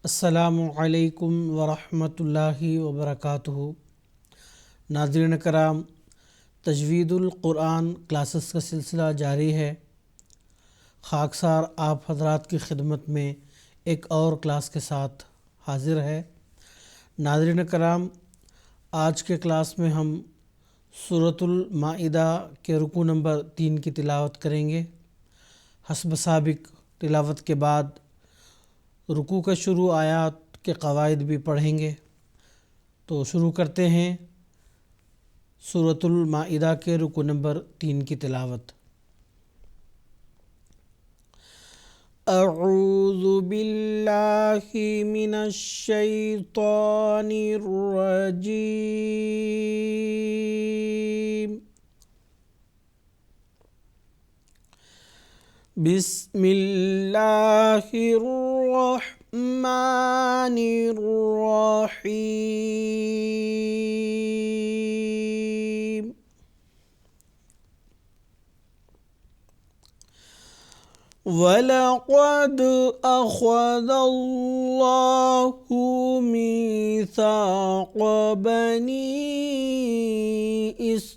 السلام علیکم ورحمۃ اللہ وبرکاتہ۔ ناظرین کرام، تجوید القرآن کلاسز کا سلسلہ جاری ہے۔ خاکسار آپ حضرات کی خدمت میں ایک اور کلاس کے ساتھ حاضر ہے۔ ناظرین کرام، آج کے کلاس میں ہم سورۃ المائدہ کے رکوع نمبر 3 کی تلاوت کریں گے۔ حسب سابق تلاوت کے بعد رکوع کا شروع آیات کے قواعد بھی پڑھیں گے۔ تو شروع کرتے ہیں سورۃ المائدہ کے رکوع نمبر 3 کی تلاوت۔ اعوذ باللہ من الشیطان الرجیم، بسم اللہ الرحمن الرحیم۔ وَلَقَدْ أَخَذَ اللَّهُ مِيثَاقَ بَنِي إِسْرَائِيلَ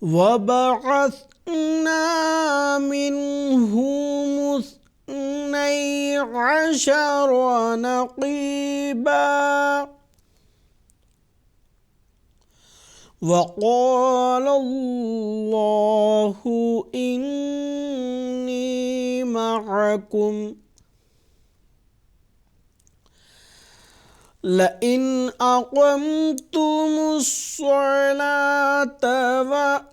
وَبَعَثْنَا مِنْهُمُ 12 نَقِيبًا، وَقَالَ اللَّهُ إِنِّي مَعَكُمْ لَئِنْ أَقَمْتُمُ الصَّلَاةَ وَآتَيْتُمُ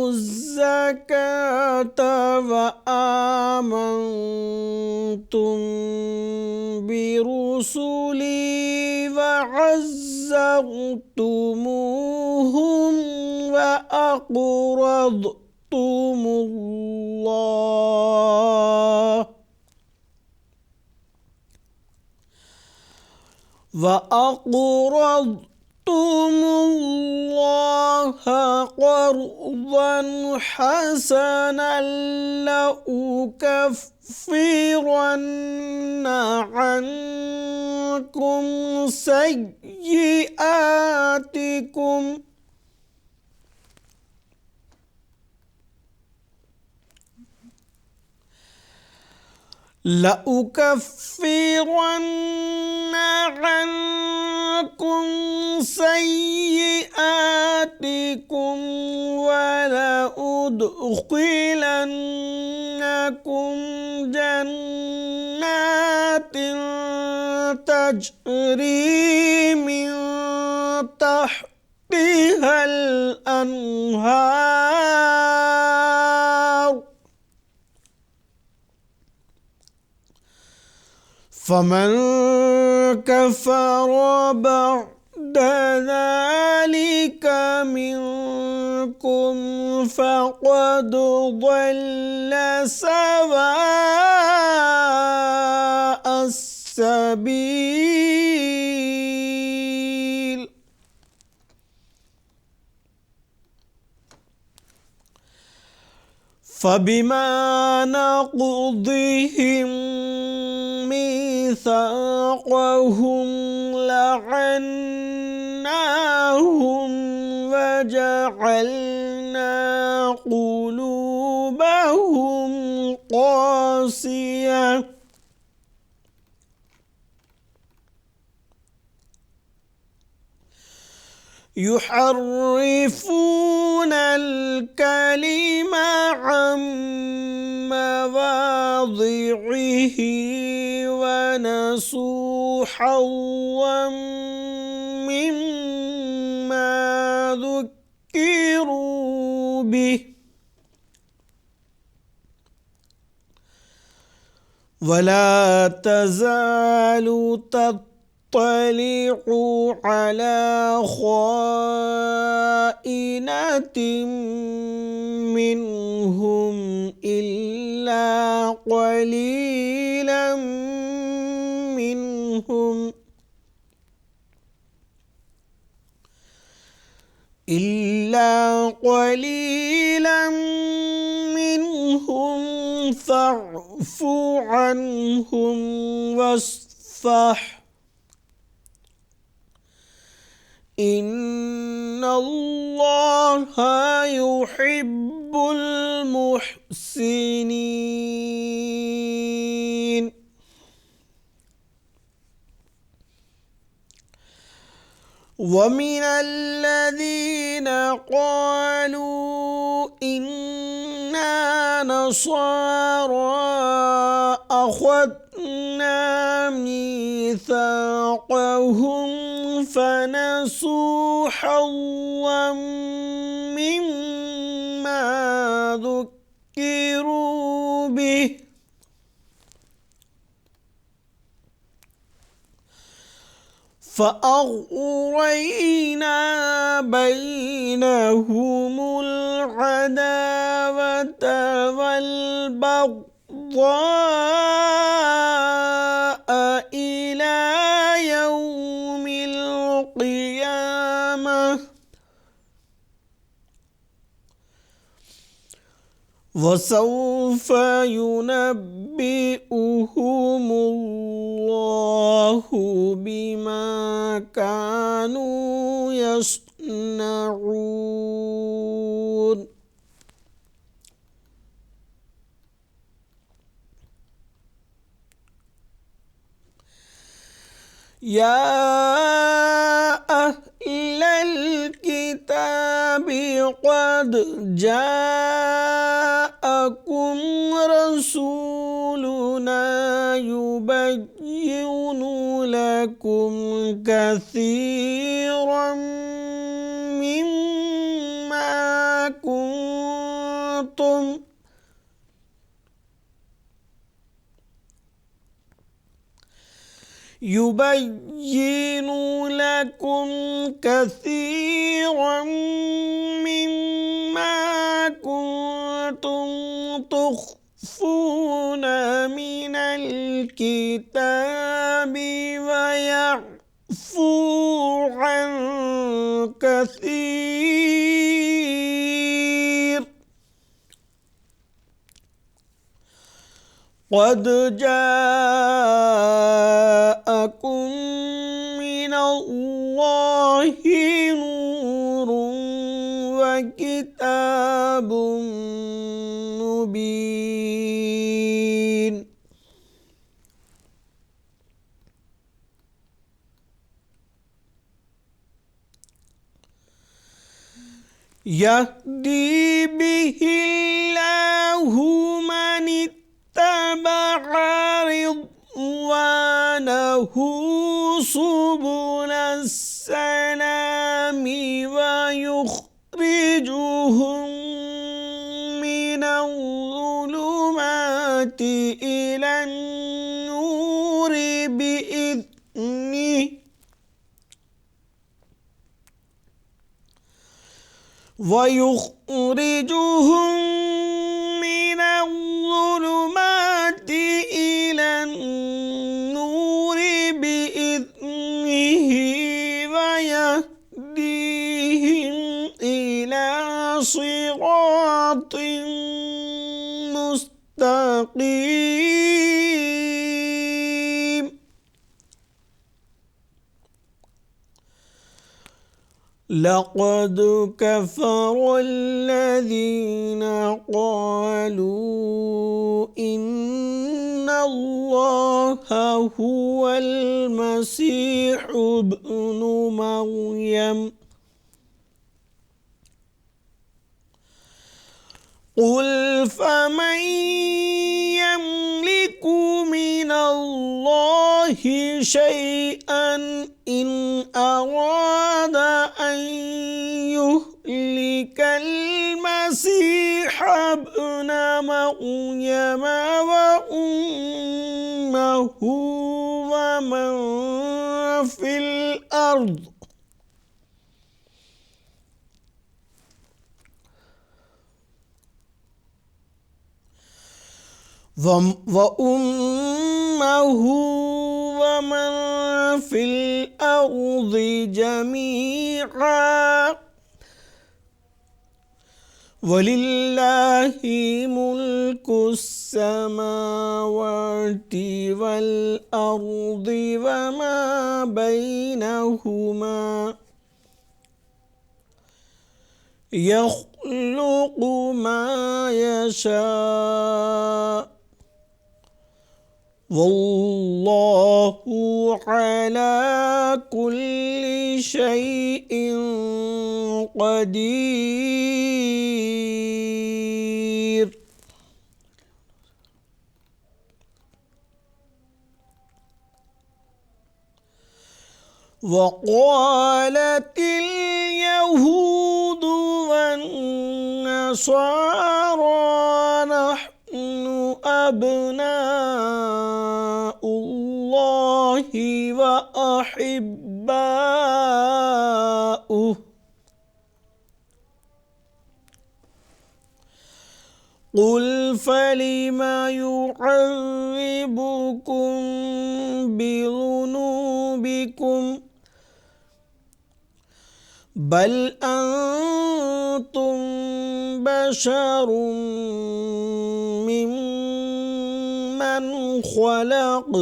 الزَّكَاةَ وَآمَنْتُمْ بِرُسُلِي وَعَزَّرْتُمُوهُمْ وَأَقْرَضْتُمُ اللَّهَ قَرْضًا حَسَنًا لَأُكَفِّرَنَّ عَنْكُمْ سَيِّئَاتِكُمْ وَلَأُدْخِلَنَّكُمْ جَنَّاتٍ تَجْرِي مِن تَحْتِهَا الْأَنْهَارُ، فَمَن كَفَرَ بَعْدَ ذَلِكَ مِنكُمْ فَقَدْ ضَلَّ سَوَاءَ السَّبِيلِ۔ فَبِمَا نَقْضِهِم مِّيثَاقَهُمْ لَعَنَّاهُمْ وَجَعَلْنَا قُلُوبَهُمْ قَاسِيَةً يُحَرِّفُونَ الْكَلِمَ عَن مَّوَاضِعِهِ وَنَسُوا حَظًّا مِّمَّا ذُكِّرُوا بِهِ، وَلَا تَزَالُ تَطَّلِعُ عَلَى خَائِنَةٍ مِّنْهُمْ إِلَّا قَلِيلًا مِّنْهُمْ، إلا قليلا منهم فاعف عنهم واصفح إن الله يحب المحسنين. ومن الذين قالوا إنا نصارى أخذنا ميثاقهم فنسوا حظا مما ذكروا به فأغرينا بينهم العداوة والبغضاء إلى يوم القيامة وسوف ينبئهم الله بما كانوا يصنعون. يا أهل الكتاب قد جاءكم رسولنا يبين لكم كثيرا مما كنتم تخفون من الكتاب ويعفو عن كثير. قد جاءكم من الله نور وكتاب مبين. يهدي به الله من اتبع رضوانه سبل السلام ويخرجهم من الظلمات إلى النور بإذنه ويخرجهم من الظلمات إلى النور بإذنه ويهديهم إلى صراط مستقيم. لقد كفر الذين قالوا إن الله هو المسيح ابن مريم قل فمن يملك من الله شيئا إن أراد أن يهلك المسيح ابن مريم وأمه ومن في الأرض جميعا وَلِلَّهِ مُلْكُ السَّمَاوَاتِ وَالْأَرْضِ وَمَا بَيْنَهُمَا يَخْلُقُ مَا يَشَاءُ وَاللَّهُ عَلَى كُلِّ شَيْءٍ قدير. وقالت اليهود والنصارى نحن أبناء الله وأحباؤه قل فلم يعذبكم بذنوبكم بل أنتم بشر ممن خلق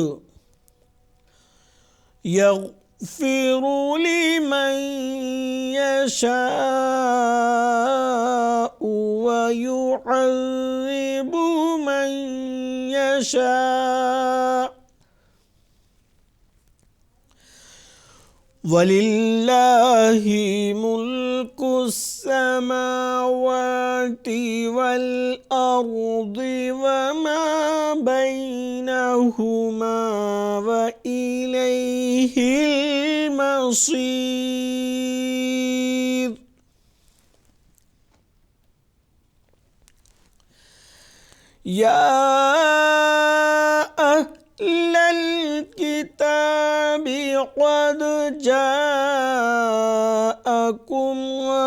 يغفر لمن يشاء ويعذب من يشاء وَلِلَّهِ مُلْكُ السَّمَاوَاتِ وَالْأَرْضِ وَمَا بَيْنَهُمَا وَإِلَيْهِ الْمَصِيرُ. يَا أَهْلَ الْكِتَابِ قَدْ جَاءَكُمْ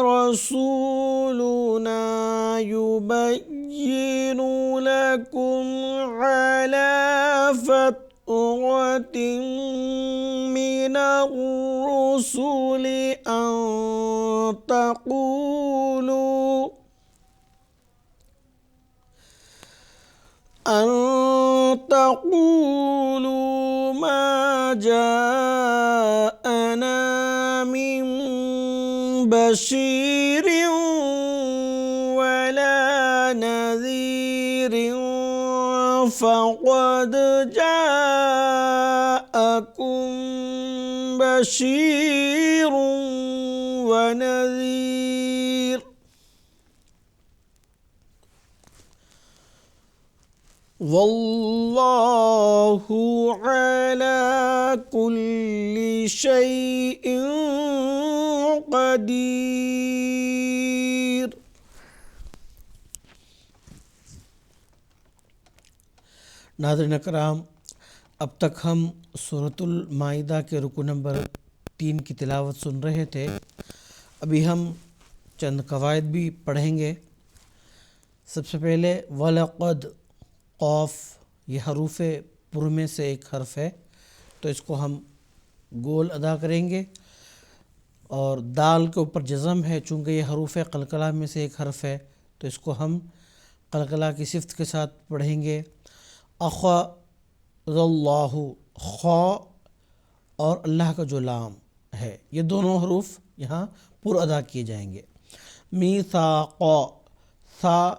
رَسُولُنَا يُبَيِّنُ لَكُمْ عَلَى فَتْرَةٍ مِّنَ الرُّسُلِ أَن تقولوا ما جاءنا من بشير ولا نذير فقد جاءكم بشير ونذير واللہ علی کل شیء قدیر. ناظرین کرام، اب تک ہم سورۃ المائدہ کے رکو نمبر 3 کی تلاوت سن رہے تھے. ابھی ہم چند قواعد بھی پڑھیں گے. سب سے پہلے وَلَقَدْ، قوف یہ حروف پر میں سے ایک حرف ہے تو اس کو ہم گول ادا کریں گے، اور دال کے اوپر جزم ہے چونکہ یہ حروف قلقلہ میں سے ایک حرف ہے تو اس کو ہم قلقلہ کی صفت کے ساتھ پڑھیں گے. اخذ اللہ، خا اور اللہ کا جو لام ہے یہ دونوں حروف یہاں پر ادا کیے جائیں گے. میثاق، سا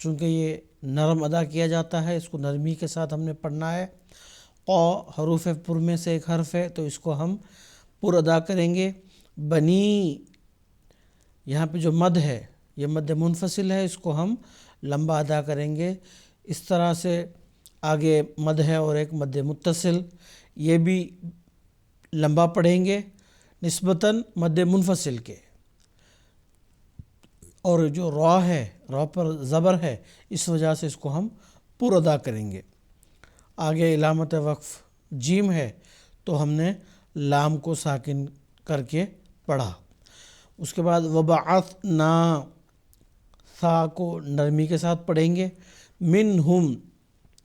چونکہ یہ نرم ادا کیا جاتا ہے اس کو نرمی کے ساتھ ہم نے پڑھنا ہے. قا حروف پر میں سے ایک حرف ہے تو اس کو ہم پر ادا کریں گے. بنی، یہاں پہ جو مد ہے یہ مد منفصل ہے، اس کو ہم لمبا ادا کریں گے. اس طرح سے آگے مد ہے اور ایک مد متصل، یہ بھی لمبا پڑھیں گے نسبتاً مد منفصل کے. اور جو را ہے، را پر زبر ہے، اس وجہ سے اس کو ہم پر ادا کریں گے. آگے علامت وقف جیم ہے تو ہم نے لام کو ساکن کر کے پڑھا. اس کے بعد وبعثنا، سا کو نرمی کے ساتھ پڑھیں گے. منہم،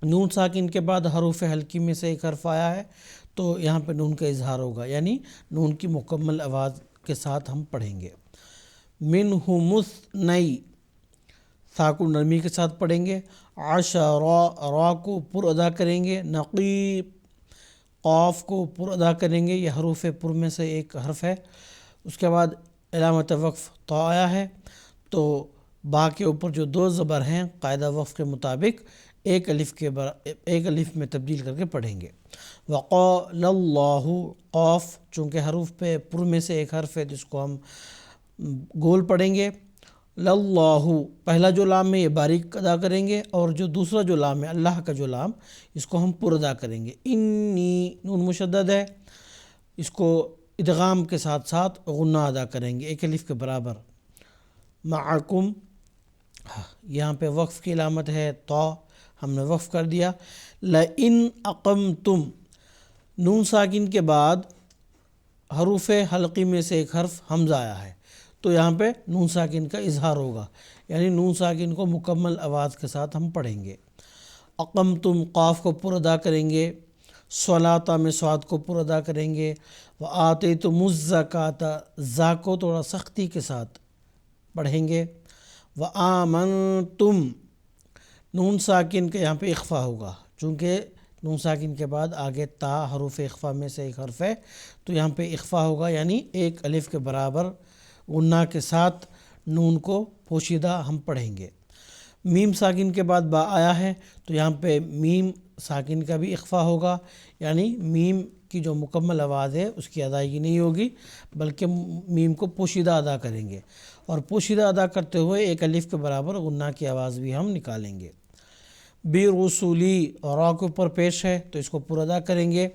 نون ساکن کے بعد حروف حلقی میں سے ایک حرف آیا ہے تو یہاں پہ نون کا اظہار ہوگا، یعنی نون کی مکمل آواز کے ساتھ ہم پڑھیں گے. منہم اثنی، سا کو نرمی کے ساتھ پڑھیں گے، عشرا را کو پر ادا کریں گے، نقیب قاف کو پر ادا کریں گے، یہ حروف پر میں سے ایک حرف ہے۔ اس کے بعد علامت وقف طا آیا ہے، تو با کے اوپر جو دو زبر ہیں قاعدہ وقف کے مطابق ایک الف میں تبدیل کر کے پڑھیں گے۔ وقال اللہ، قاف چونکہ حروف پہ پر میں سے ایک حرف ہے جس کو ہم گول پڑھیں گے۔ للہ پہلا جو لام ہے یہ باریک ادا کریں گے، اور جو دوسرا جو لام ہے اللہ کا جو لام، اس کو ہم پر ادا کریں گے۔ انی نون مشدد ہے، اس کو ادغام کے ساتھ ساتھ غنہ ادا کریں گے ایک الف کے برابر۔ معکم، یہاں پہ وقف کی علامت ہے طا، ہم نے وقف کر دیا۔ لئن اقمتم، نون ساکن کے بعد حروف حلقی میں سے ایک حرف حمزہ آیا ہے، تو یہاں پہ نون ساکن کا اظہار ہوگا، یعنی نون ساکن کو مکمل آواز کے ساتھ ہم پڑھیں گے۔ اقمتم قاف کو پر ادا کریں گے، صلاۃ میں صاد کو پر ادا کریں گے۔ وآتیتم الزکاۃ، زا کو تھوڑا سختی کے ساتھ پڑھیں گے۔ وآمنتم، نون ساکن کے یہاں پہ اخفا ہوگا، چونکہ نون ساکن کے بعد آگے تا حروف اخفا میں سے ایک حرف ہے، تو یہاں پہ اخفا ہوگا، یعنی ایک الف کے برابر غنہ کے ساتھ نون کو پوشیدہ ہم پڑھیں گے۔ میم ساکن کے بعد با آیا ہے، تو یہاں پہ میم ساکن کا بھی اخفا ہوگا، یعنی میم کی جو مکمل آواز ہے اس کی ادائیگی نہیں ہوگی، بلکہ میم کو پوشیدہ ادا کریں گے، اور پوشیدہ ادا کرتے ہوئے ایک الف کے برابر غنہ کی آواز بھی ہم نکالیں گے۔ برسولی، را کے اوپر پیش ہے تو اس کو پر ادا کریں گے۔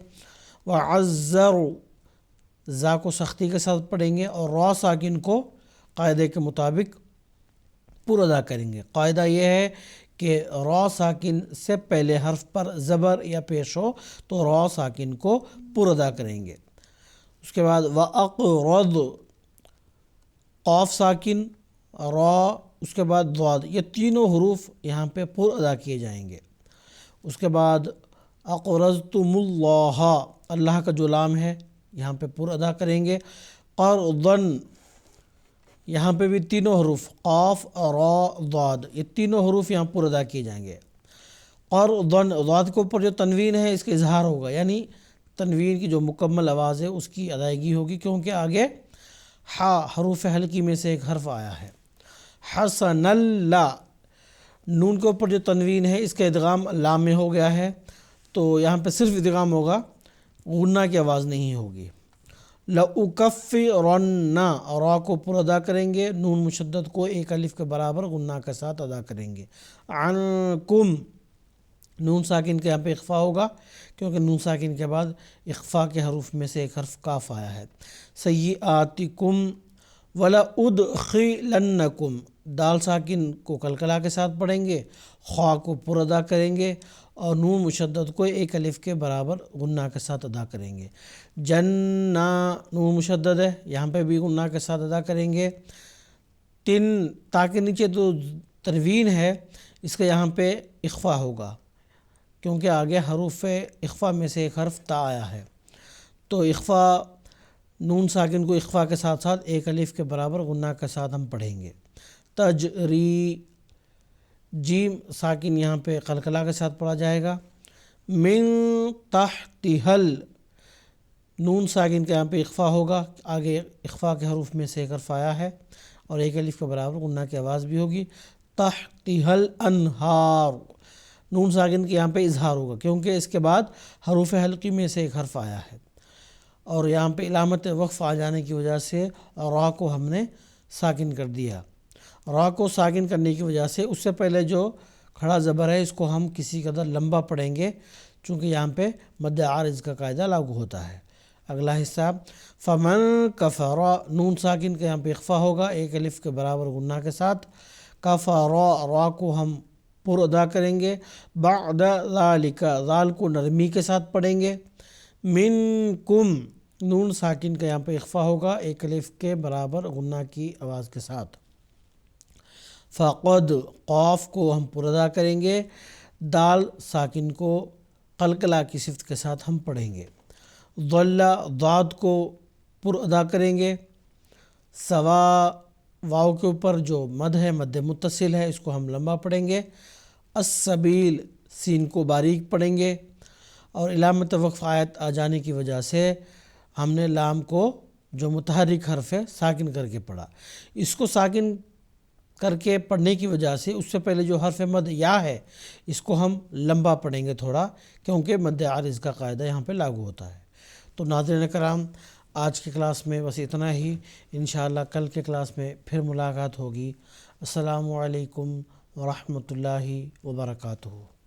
وعزر، زا کو سختی کے ساتھ پڑھیں گے، اور را ساکن کو قاعدے کے مطابق پر ادا کریں گے۔ قاعدہ یہ ہے کہ را ساکن سے پہلے حرف پر زبر یا پیش ہو تو را ساکن کو پر ادا کریں گے۔ اس کے بعد وَأَقْرَضْ، قاف ساکن، را، اس کے بعد ضاد، یہ تینوں حروف یہاں پہ پر ادا کیے جائیں گے۔ اس کے بعد اقرضتم اللہ، اللہ کا جو لام ہے یہاں پہ پر ادا کریں گے۔ قرضاً، یہاں پہ بھی تینوں حروف قاف، را، ضاد، یہ تینوں حروف یہاں پر ادا کیے جائیں گے۔ قرضاً، ضاد کے اوپر جو تنوین ہے اس کا اظہار ہوگا، یعنی تنوین کی جو مکمل آواز ہے اس کی ادائیگی ہوگی، کیونکہ آگے ہا حروف حلقی میں سے ایک حرف آیا ہے۔ حسن اللہ، نون کے اوپر جو تنوین ہے اس کا ادغام لام میں ہو گیا ہے، تو یہاں پہ صرف ادغام ہوگا، غنہ کی آواز نہیں ہوگی۔ لَأُكَفِّرَنَّ، را کو پر ادا کریں گے، نون مشدد کو ایک الف کے برابر غنہ کے ساتھ ادا کریں گے۔ عَنْكُمْ، نون ساکن کے یہاں پہ اخفا ہوگا، کیونکہ نون ساکن کے بعد اخفا کے حروف میں سے ایک حرف کاف آیا ہے۔ سیئاتکم، وَلَأُدْخِلَنَّكُمْ، دال ساکن کو قلقلہ کے ساتھ پڑھیں گے، خوا کو پر ادا کریں گے، اور نون مشدد کو ایک الف کے برابر غنہ کے ساتھ ادا کریں گے۔ جنہ، نون مشدد ہے، یہاں پہ بھی غنہ کے ساتھ ادا کریں گے۔ تن، تا کے نیچے تو تنوین ہے، اس کا یہاں پہ اخفا ہوگا، کیونکہ آگے حروف اخفا میں سے ایک حرف تا آیا ہے، تو اخفا، نون ساکن کو اخفا کے ساتھ ساتھ ایک الف کے برابر غنہ کے ساتھ ہم پڑھیں گے۔ تجری، جیم ساکن یہاں پہ قلقلہ کے ساتھ پڑھا جائے گا۔ من تحتہل، نون ساکن کے یہاں پہ اخفا ہوگا، آگے اخفا کے حروف میں سے ایک حرف آیا ہے اور ایک الف کے برابر غنہ کی آواز بھی ہوگی۔ تحتہل انہار، نون ساکن کے یہاں پہ اظہار ہوگا، کیونکہ اس کے بعد حروف حلقی میں سے ایک حرف آیا ہے، اور یہاں پہ علامت وقف آ جانے کی وجہ سے را کو ہم نے ساکن کر دیا۔ را کو ساکن کرنے کی وجہ سے اس سے پہلے جو کھڑا زبر ہے اس کو ہم کسی قدر لمبا پڑھیں گے، چونکہ یہاں پہ مد عارض کا قاعدہ لاگو ہوتا ہے۔ اگلا حصہ فمن کفر، نون ساکن کے یہاں پہ اخفا ہوگا ایک الف کے برابر غنہ کے ساتھ۔ کفر، را کو ہم پر ادا کریں گے۔ بعد ذالک، ذال کو نرمی کے ساتھ پڑھیں گے۔ منکم، نون ساکن کا یہاں پہ اخفا ہوگا ایک الف کے برابر غنہ کی آواز کے ساتھ۔ فقد، قاف کو ہم پر ادا کریں گے، دال ساکن کو قلقلہ کی صفت کے ساتھ ہم پڑھیں گے۔ ضل، ضاد کو پر ادا کریں گے۔ سوا، واو کے اوپر جو مد ہے مد متصل ہے اس کو ہم لمبا پڑھیں گے۔ السبیل سین کو باریک پڑھیں گے، اور علامت وقف آیت آ جانے کی وجہ سے ہم نے لام کو جو متحرک حرف ہے ساکن کر کے پڑھا۔ اس کو ساکن کر کے پڑھنے کی وجہ سے اس سے پہلے جو حرف مد یا ہے اس کو ہم لمبا پڑھیں گے تھوڑا، کیونکہ مد عارض کا قاعدہ یہاں پہ لاگو ہوتا ہے۔ تو ناظرین کرام، آج کی کلاس میں بس اتنا ہی، انشاءاللہ کل کے کلاس میں پھر ملاقات ہوگی۔ السلام علیکم ورحمۃ اللہ وبرکاتہ۔